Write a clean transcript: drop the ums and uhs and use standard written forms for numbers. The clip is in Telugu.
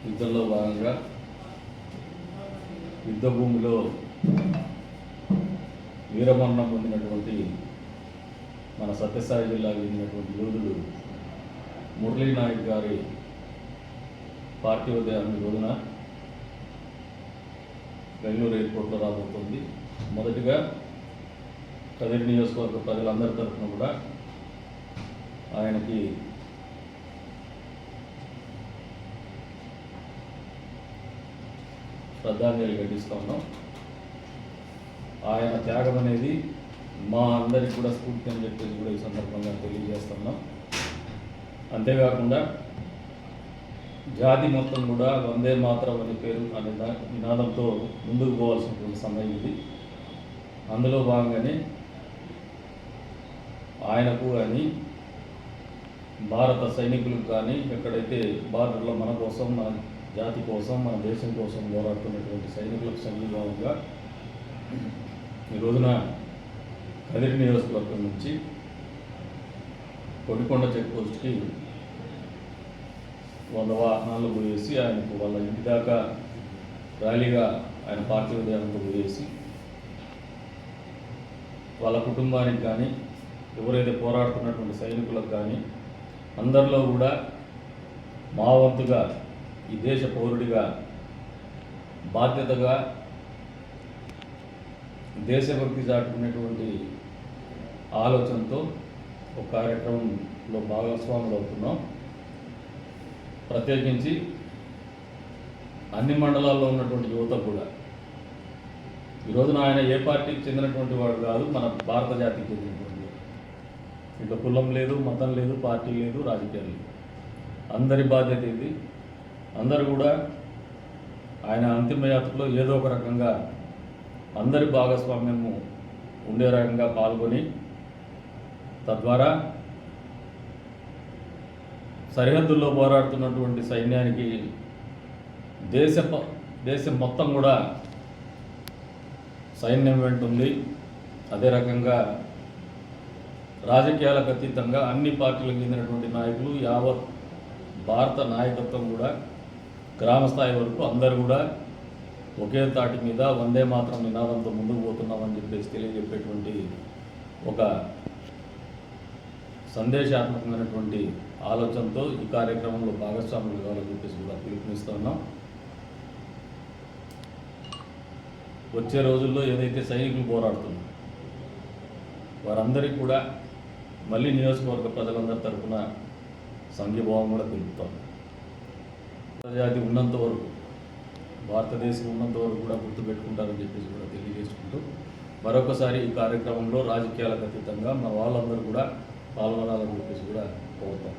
యుద్ధంలో భాగంగా యుద్ధ భూమిలో వీరమరణం పొందినటువంటి మన సత్యసాయి జిల్లాకు చెందినటువంటి యోధుడు మురళీ నాయక్ గారి పార్థివ దేహాన్ని రోజున బెంగళూరు ఎయిర్పోర్ట్లో రాబోతుంది. మొదటిగా కదిరి నియోజకవర్గ ప్రజలందరి తరఫున కూడా ఆయనకి శ్రద్ధాంజలి ఘటిస్తూ ఉన్నాం. ఆయన త్యాగం అనేది మా అందరికి కూడా స్ఫూర్తి అని చెప్పేసి కూడా ఈ సందర్భంగా తెలియజేస్తున్నాం. అంతేకాకుండా జాతి మొత్తం కూడా వందే మాతరం అనే పేరు అనే నినాదంతో ముందుకు పోవాల్సినటువంటి సమయం ఇది. అందులో భాగంగానే ఆయనకు కానీ భారత సైనికులకు కానీ ఎక్కడైతే బార్డర్లో మన కోసం, మన జాతి కోసం, మన దేశం కోసం పోరాడుతున్నటువంటి సైనికులకు సంఘీభావంగా ఈ రోజున కదిరి నియోజకవర్గం నుంచి కొడికొండ చెక్ పోస్ట్కి 100 వాహనాలు పోయేసి ఆయనకు వాళ్ళ ఇంటి దాకా ర్యాలీగా ఆయన పార్థివ దేహంతో పోయేసి వాళ్ళ కుటుంబానికి కానీ ఎవరైతే పోరాడుతున్నటువంటి సైనికులకు కానీ అందరిలో కూడా మా వంతుగా ఈ దేశ పౌరుడిగా బాధ్యతగా దేశభక్తి చాటుకునేటువంటి ఆలోచనతో ఒక కార్యక్రమంలో భాగస్వాములు అవుతున్నాం. ప్రత్యేకించి అన్ని మండలాల్లో ఉన్నటువంటి యువత కూడా ఈరోజున ఆయన ఏ పార్టీకి చెందినటువంటి వాడు కాదు, మన భారత జాతికి చెందినటువంటి వాడు. ఇక కులం లేదు, మతం లేదు, పార్టీ లేదు, రాజకీయాలు లేదు. అందరి బాధ్యత ఇది. అందరూ కూడా ఆయన అంతిమయాత్రలో ఏదో ఒక రకంగా అందరి భాగస్వామ్యము ఉండే రకంగా పాల్గొని తద్వారా సరిహద్దుల్లో పోరాడుతున్నటువంటి సైన్యానికి దేశం మొత్తం కూడా సైన్యం వెంటుంది. అదే రకంగా రాజకీయాలకు అతీతంగా అన్ని పార్టీలకు చెందినటువంటి నాయకులు, యావత్ భారత నాయకత్వం కూడా గ్రామ స్థాయి వరకు అందరూ కూడా ఒకే తాటి మీద వందే మాత్రం నినాదంతో ముందుకు పోతున్నామని చెప్పేసి తెలియజెప్పేటువంటి ఒక సందేశాత్మకమైనటువంటి ఆలోచనతో ఈ కార్యక్రమంలో భాగస్వాములు కావాలని చెప్పేసి కూడా పిలుపునిస్తున్నాం. వచ్చే రోజుల్లో ఏదైతే సైనికులు పోరాడుతున్నారు వారందరికీ కూడా మళ్ళీ నియోజకవర్గ ప్రజలందరి తరఫున సంఘీభావం కూడా తెలుపుతాం. జాతి ఉన్నంత వరకు, భారతదేశం ఉన్నంత వరకు కూడా గుర్తుపెట్టుకుంటారని చెప్పేసి కూడా తెలియజేసుకుంటూ మరొకసారి ఈ కార్యక్రమంలో రాజకీయాలకు అతీతంగా మన వాళ్ళందరూ కూడా పాల్గొనాలని చెప్పేసి కూడా కోరుతాం.